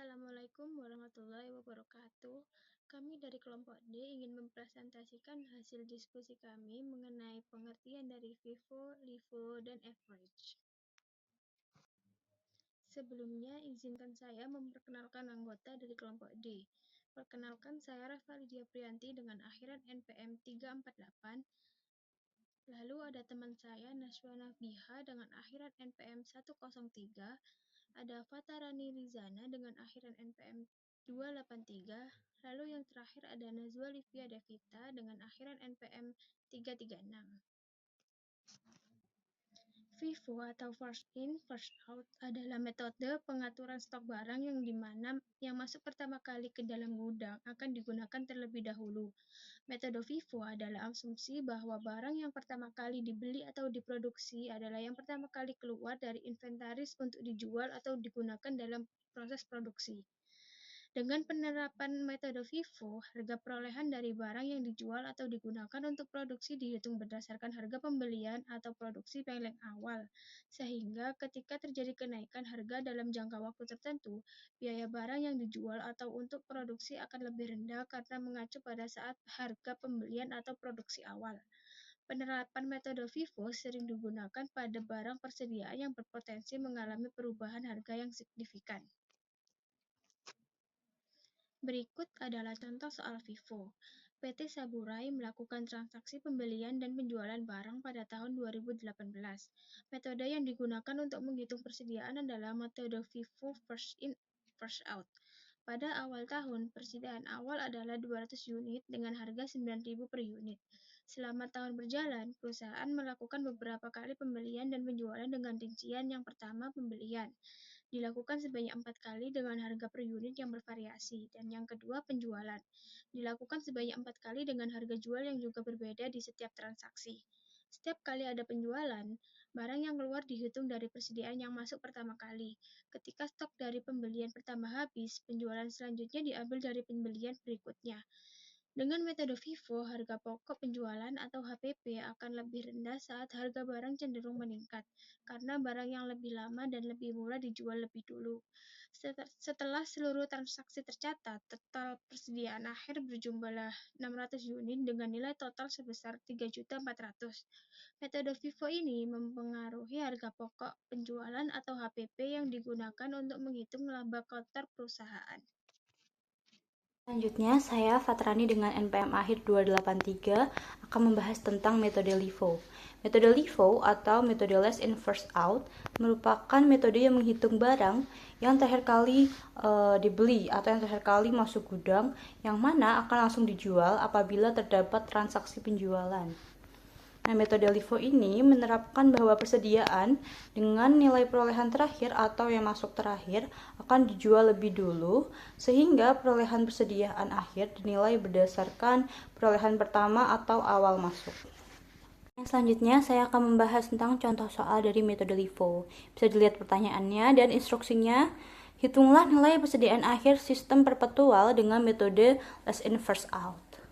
Assalamualaikum warahmatullahi wabarakatuh. Kami dari kelompok D ingin mempresentasikan hasil diskusi kami mengenai pengertian dari FIFO, LIFO, dan average. Sebelumnya, izinkan saya memperkenalkan anggota dari kelompok D. Perkenalkan, saya Rafa Lydia Priyanti dengan akhiran NPM 348. Lalu ada teman saya Naswa Nafiha dengan akhiran NPM 103. Ada Fatarani Rizana dengan akhiran NPM 283. Lalu yang terakhir ada Nazwa Livia Devita dengan akhiran NPM 336. FIFO atau First In, First Out adalah metode pengaturan stok barang yang dimana yang masuk pertama kali ke dalam gudang akan digunakan terlebih dahulu. Metode FIFO adalah asumsi bahwa barang yang pertama kali dibeli atau diproduksi adalah yang pertama kali keluar dari inventaris untuk dijual atau digunakan dalam proses produksi. Dengan penerapan metode FIFO, harga perolehan dari barang yang dijual atau digunakan untuk produksi dihitung berdasarkan harga pembelian atau produksi paling awal, sehingga ketika terjadi kenaikan harga dalam jangka waktu tertentu, biaya barang yang dijual atau untuk produksi akan lebih rendah karena mengacu pada saat harga pembelian atau produksi awal. Penerapan metode FIFO sering digunakan pada barang persediaan yang berpotensi mengalami perubahan harga yang signifikan. Berikut adalah contoh soal FIFO. PT Saburai melakukan transaksi pembelian dan penjualan barang pada tahun 2018. Metode yang digunakan untuk menghitung persediaan adalah metode FIFO First In, First Out. Pada awal tahun, persediaan awal adalah 200 unit dengan harga 9.000 per unit. Selama tahun berjalan, perusahaan melakukan beberapa kali pembelian dan penjualan dengan rincian yang pertama pembelian dilakukan sebanyak 4 kali dengan harga per unit yang bervariasi, dan yang kedua penjualan, dilakukan sebanyak 4 kali dengan harga jual yang juga berbeda di setiap transaksi. Setiap kali ada penjualan, barang yang keluar dihitung dari persediaan yang masuk pertama kali. Ketika stok dari pembelian pertama habis, penjualan selanjutnya diambil dari pembelian berikutnya. Dengan metode FIFO, harga pokok penjualan atau HPP akan lebih rendah saat harga barang cenderung meningkat, karena barang yang lebih lama dan lebih murah dijual lebih dulu. Setelah seluruh transaksi tercatat, total persediaan akhir berjumlah 600 unit dengan nilai total sebesar 3.400.000. Metode FIFO ini mempengaruhi harga pokok penjualan atau HPP yang digunakan untuk menghitung laba kotor perusahaan. Selanjutnya, saya Fatrani dengan NPM akhir 283 akan membahas tentang metode LIFO. Metode LIFO atau metode Last In First Out merupakan metode yang menghitung barang yang terakhir kali dibeli atau yang terakhir kali masuk gudang, yang mana akan langsung dijual apabila terdapat transaksi penjualan. Nah, metode LIFO ini menerapkan bahwa persediaan dengan nilai perolehan terakhir atau yang masuk terakhir akan dijual lebih dulu, sehingga perolehan persediaan akhir dinilai berdasarkan perolehan pertama atau awal masuk. Yang selanjutnya, saya akan membahas tentang contoh soal dari metode LIFO. Bisa dilihat pertanyaannya dan instruksinya. Hitunglah nilai persediaan akhir sistem perpetual dengan metode Last In First Out.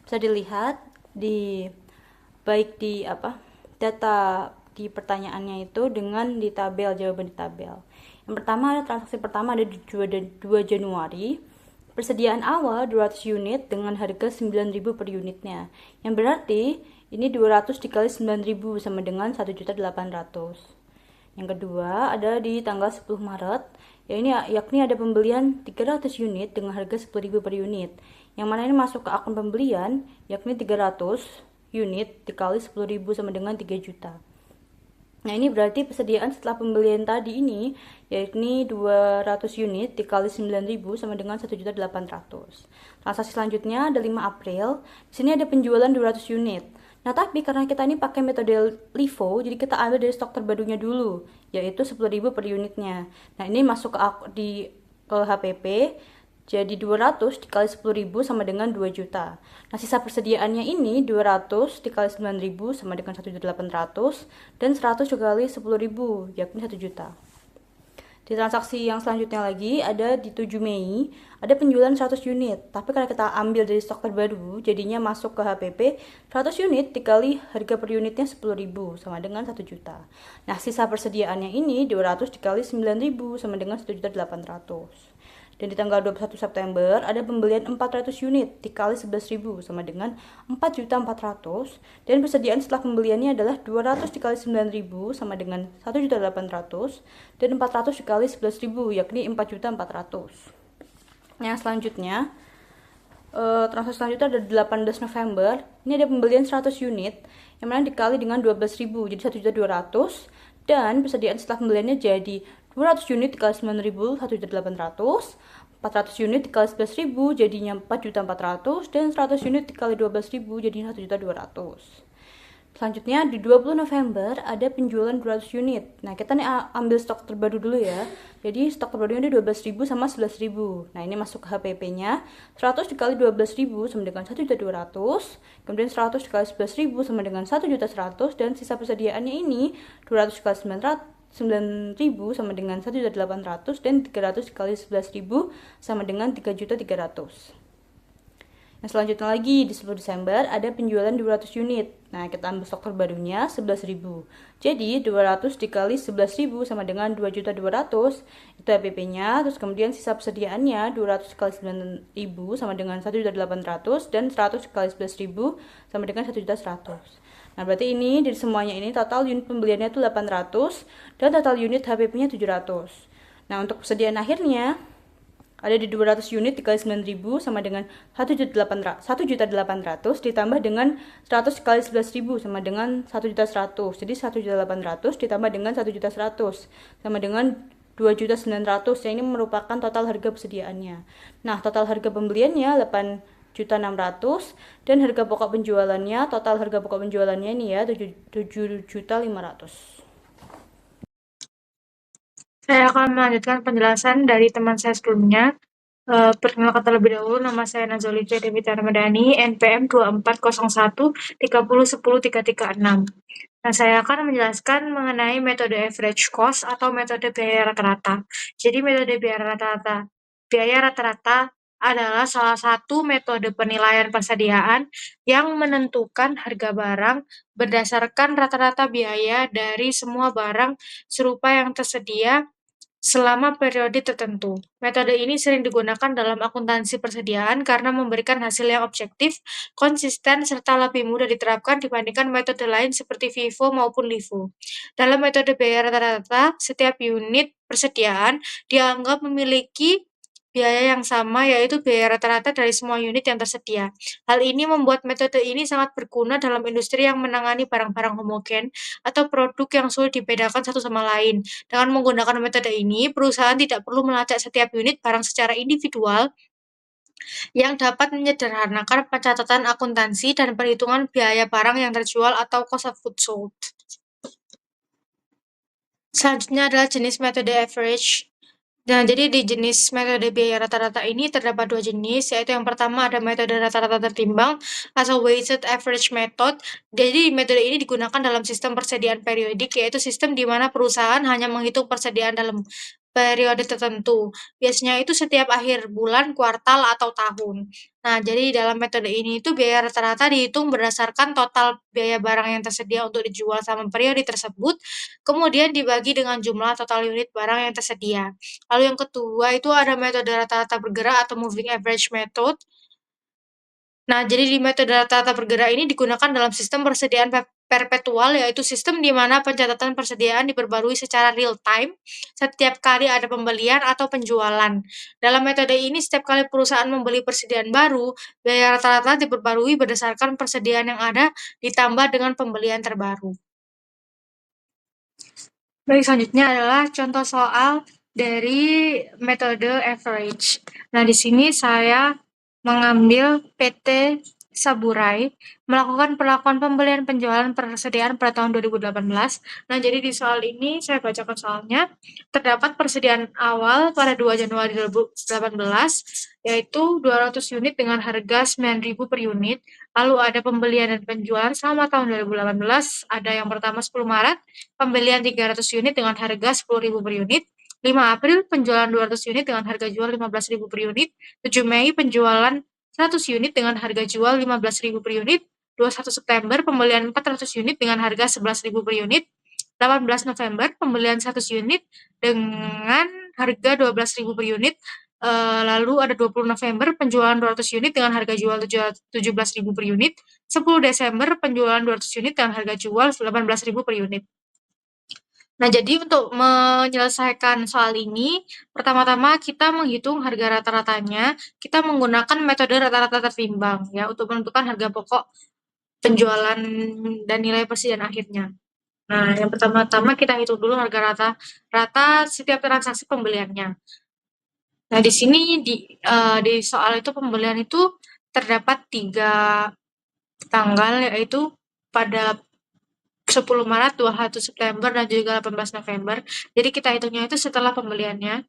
Bisa dilihat baik di data di pertanyaannya itu dengan di tabel, jawaban di tabel. Yang pertama ada transaksi pertama ada 2 Januari. Persediaan awal 200 unit dengan harga 9.000 per unitnya. Yang berarti ini 200 dikali 9.000 sama dengan 1.800.000. Yang kedua ada di tanggal 10 Maret, yakni ada pembelian 300 unit dengan harga 10.000 per unit. Yang mana ini masuk ke akun pembelian, yakni 300 unit dikali 10.000 sama dengan 3 juta. Nah, ini berarti persediaan setelah pembelian tadi ini yakni 200 unit dikali 9.000 sama dengan 1.800.000. Transaksi selanjutnya ada 5 April. Di sini ada penjualan 200 unit. Nah, tapi karena kita ini pakai metode LIFO, jadi kita ambil dari stok terbarunya dulu, yaitu 10.000 per unitnya. Nah, ini masuk ke HPP. Jadi 200 dikali 10.000 sama dengan 2 juta. Nah, sisa persediaannya ini 200 dikali 9.000 sama dengan 1.800.000 dan 100 dikali 10.000 yakni 1 juta. Di transaksi yang selanjutnya lagi ada di 7 Mei, ada penjualan 100 unit. Tapi karena kita ambil dari stok terbaru, jadinya masuk ke HPP 100 unit dikali harga per unitnya 10.000 sama dengan 1 juta. Nah, sisa persediaannya ini 200 dikali 9.000 sama dengan 1.800.000. Dan di tanggal 21 September ada pembelian 400 unit dikali 11.000 sama dengan 4.400.000, dan persediaan setelah pembeliannya adalah 200 dikali 9.000 sama dengan 1.800.000, dan 400 dikali 11.000 yakni 4.400.000. Nah, selanjutnya transaksi selanjutnya ada 18 November. Ini ada pembelian 100 unit yang mana dikali dengan 12.000 jadi 1.200.000, dan persediaan setelah pembeliannya jadi 200 unit dikali 9.000 1.800.000, 400 unit dikali 11.000 jadinya 4.400.000, dan 100 unit dikali 12.000 jadinya 1.200.000. Selanjutnya di 20 November ada penjualan 200 unit. Nah, kita nih ambil stok terbaru dulu ya. Jadi stok terbarunya ada 12.000 sama 11.000. Nah, ini masuk ke HPP-nya. 100 dikali 12.000 sama dengan 1.200.000. Kemudian 100 dikali 11.000 sama dengan 1.100.000, dan sisa persediaannya ini 200 dikali 9.000 sama dengan 1.800.000, dan 300 dikali 11.000 sama dengan 3.300.000. Nah, selanjutnya lagi di 10 Desember ada penjualan 200 unit. Nah, kita ambil stok terbarunya 11.000. Jadi 200 dikali 11.000 sama dengan 2.200.000. Itu HPP-nya. Terus kemudian sisa persediaannya 200 dikali 9.000 sama dengan 1.800.000, dan 100 dikali 11.000 sama dengan 1.100.000. Nah, berarti ini dari semuanya ini total unit pembeliannya itu 800 dan total unit HPP-nya 700. Nah, untuk persediaan akhirnya ada di 200 unit dikali 9.000 sama dengan 1.800.000 ditambah dengan 100 dikali 11.000 sama dengan 1.100.000. Jadi 1.800.000 ditambah dengan 1.100.000 sama dengan 2.900.000, yang ini merupakan total harga persediaannya. Nah, total harga pembeliannya 8.600.000, dan harga pokok penjualannya, total harga pokok penjualannya ini ya 7.500.000. Saya akan melanjutkan penjelasan dari teman saya sebelumnya. Perkenalkan terlebih dahulu, nama saya Nazolivia Devita Ramadhani, NPM 2401 3010336. Nah, saya akan menjelaskan mengenai metode average cost atau metode biaya rata-rata. Jadi, metode biaya rata-rata adalah salah satu metode penilaian persediaan yang menentukan harga barang berdasarkan rata-rata biaya dari semua barang serupa yang tersedia selama periode tertentu. Metode ini sering digunakan dalam akuntansi persediaan karena memberikan hasil yang objektif, konsisten, serta lebih mudah diterapkan dibandingkan metode lain seperti FIFO maupun LIFO. Dalam metode biaya rata-rata, setiap unit persediaan dianggap memiliki biaya yang sama, yaitu biaya rata-rata dari semua unit yang tersedia. Hal ini membuat metode ini sangat berguna dalam industri yang menangani barang-barang homogen atau produk yang sulit dibedakan satu sama lain. Dengan menggunakan metode ini, perusahaan tidak perlu melacak setiap unit barang secara individual yang dapat menyederhanakan pencatatan akuntansi dan perhitungan biaya barang yang terjual atau cost of goods sold. Selanjutnya adalah jenis metode average. Nah, jadi di jenis metode biaya rata-rata ini terdapat dua jenis, yaitu yang pertama ada metode rata-rata tertimbang atau weighted average method. Jadi metode ini digunakan dalam sistem persediaan periodik, yaitu sistem di mana perusahaan hanya menghitung persediaan dalam periode tertentu. Biasanya itu setiap akhir bulan, kuartal, atau tahun. Nah, jadi dalam metode ini itu biaya rata-rata dihitung berdasarkan total biaya barang yang tersedia untuk dijual sama periode tersebut, kemudian dibagi dengan jumlah total unit barang yang tersedia. Lalu yang kedua itu ada metode rata-rata bergerak atau moving average method. Nah, jadi di metode rata-rata bergerak ini digunakan dalam sistem persediaan perpetual, yaitu sistem di mana pencatatan persediaan diperbarui secara real time setiap kali ada pembelian atau penjualan. Dalam metode ini, setiap kali perusahaan membeli persediaan baru, biaya rata-rata diperbarui berdasarkan persediaan yang ada ditambah dengan pembelian terbaru. Baik, selanjutnya adalah contoh soal dari metode average. Nah, di sini saya mengambil PT Saburai melakukan perlakuan pembelian penjualan persediaan pada tahun 2018. Nah, jadi di soal ini saya bacakan soalnya. Terdapat persediaan awal pada 2 Januari 2018, yaitu 200 unit dengan harga 9.000 per unit. Lalu ada pembelian dan penjualan selama tahun 2018. Ada yang pertama 10 Maret, pembelian 300 unit dengan harga 10.000 per unit. 5 April penjualan 200 unit dengan harga jual 15.000 per unit. 7 Mei penjualan 100 unit dengan harga jual 15.000 per unit. 21 September pembelian 400 unit dengan harga 11.000 per unit. 18 November pembelian 100 unit dengan harga 12.000 per unit. Lalu ada 20 November penjualan 200 unit dengan harga jual 17.000 per unit. 10 Desember penjualan 200 unit dengan harga jual 18.000 per unit. Nah, jadi untuk menyelesaikan soal ini, pertama-tama kita menghitung harga rata-ratanya, kita menggunakan metode rata-rata tertimbang ya untuk menentukan harga pokok penjualan dan nilai persediaan akhirnya. Nah, yang pertama-tama kita hitung dulu harga rata-rata setiap transaksi pembeliannya. Nah, di sini di soal itu pembelian itu terdapat 3 tanggal, yaitu pada 10 Maret, 21 September, dan juga 18 November. Jadi kita hitungnya itu setelah pembeliannya.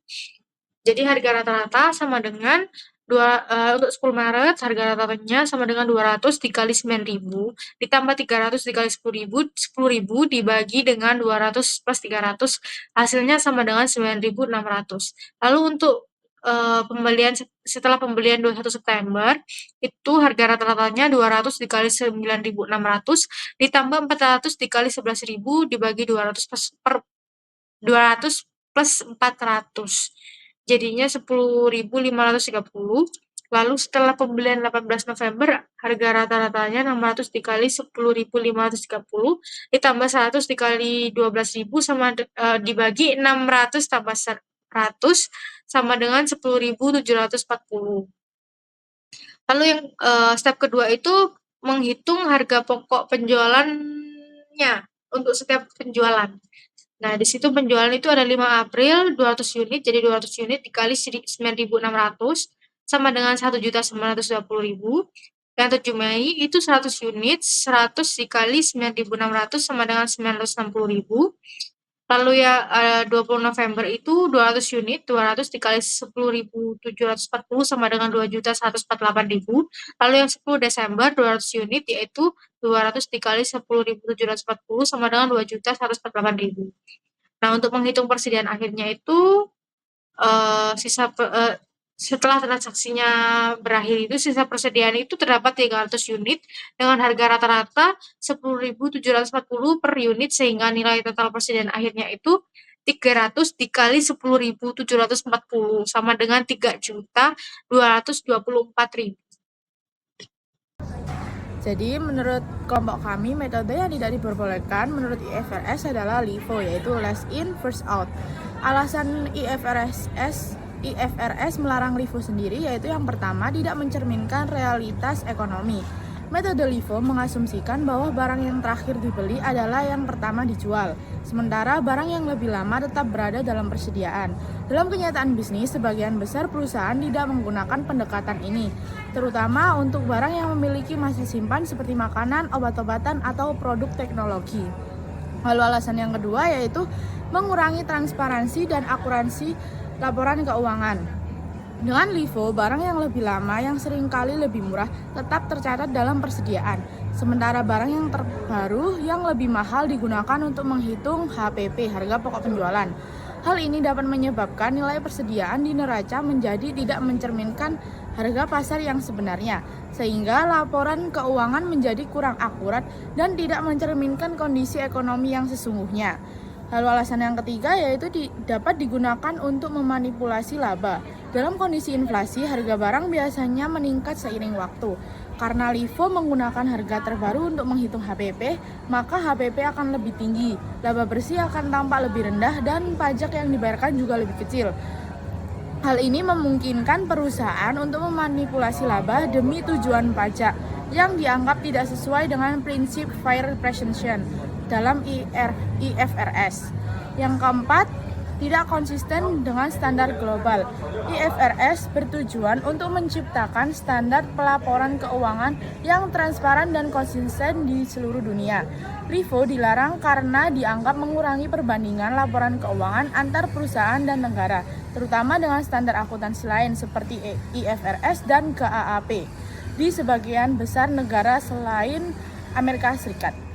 Jadi harga rata-rata sama dengan untuk 10 Maret harga rata-ratanya sama dengan 200 dikali 9.000 ditambah 300 dikali 10.000 dibagi dengan 200 plus 300 hasilnya sama dengan 9.600. Lalu untuk pembelian setelah pembelian 21 September itu harga rata-ratanya 200 dikali 9.600 ditambah 400 dikali 11.000 dibagi 200 plus 400. Jadinya 10.530. Lalu setelah pembelian 18 November, harga rata-ratanya 600 dikali 10.530 ditambah 100 dikali 12.000 sama dibagi 600 tambah 100 sama dengan 10.740. Lalu yang step kedua itu menghitung harga pokok penjualannya untuk setiap penjualan. Nah, di situ penjualan itu ada 5 April 200 unit, jadi 200 unit dikali 9.600 sama dengan 1.920.000. Yang 7 Mei itu 100 unit, 100 dikali 9.600 sama dengan 960.000. Lalu ya 20 November itu 200 unit, 200 dikali 10.740 sama dengan 2.148.000. Lalu yang 10 Desember 200 unit yaitu 200 dikali 10.740 sama dengan 2.148.000. Nah, untuk menghitung persediaan akhirnya itu setelah transaksinya berakhir itu sisa persediaan itu terdapat 300 unit dengan harga rata-rata 10.740 per unit sehingga nilai total persediaan akhirnya itu 300 dikali 10.740 sama dengan 3.224.000. Jadi menurut kelompok kami, metode yang tidak diperbolehkan menurut IFRS adalah LIFO, yaitu last in first out. Alasan IFRS melarang LIFO sendiri yaitu yang pertama, tidak mencerminkan realitas ekonomi. Metode LIFO mengasumsikan bahwa barang yang terakhir dibeli adalah yang pertama dijual, sementara barang yang lebih lama tetap berada dalam persediaan. Dalam kenyataan bisnis, sebagian besar perusahaan tidak menggunakan pendekatan ini, terutama untuk barang yang memiliki masa simpan seperti makanan, obat-obatan, atau produk teknologi. Lalu alasan yang kedua yaitu mengurangi transparansi dan akuransi laporan keuangan. Dengan LIFO, barang yang lebih lama yang seringkali lebih murah tetap tercatat dalam persediaan, sementara barang yang terbaru yang lebih mahal digunakan untuk menghitung HPP, harga pokok penjualan. Hal ini dapat menyebabkan nilai persediaan di neraca menjadi tidak mencerminkan harga pasar yang sebenarnya, sehingga laporan keuangan menjadi kurang akurat dan tidak mencerminkan kondisi ekonomi yang sesungguhnya. Lalu alasan yang ketiga yaitu dapat digunakan untuk memanipulasi laba. Dalam kondisi inflasi, harga barang biasanya meningkat seiring waktu. Karena LIFO menggunakan harga terbaru untuk menghitung HPP, maka HPP akan lebih tinggi, laba bersih akan tampak lebih rendah, dan pajak yang dibayarkan juga lebih kecil. Hal ini memungkinkan perusahaan untuk memanipulasi laba demi tujuan pajak yang dianggap tidak sesuai dengan prinsip fair representation dalam IFRS. Yang keempat, tidak konsisten dengan standar global. IFRS bertujuan untuk menciptakan standar pelaporan keuangan yang transparan dan konsisten di seluruh dunia. LIFO dilarang karena dianggap mengurangi perbandingan laporan keuangan antar perusahaan dan negara, terutama dengan standar akuntansi lain seperti IFRS dan GAAP di sebagian besar negara selain Amerika Serikat.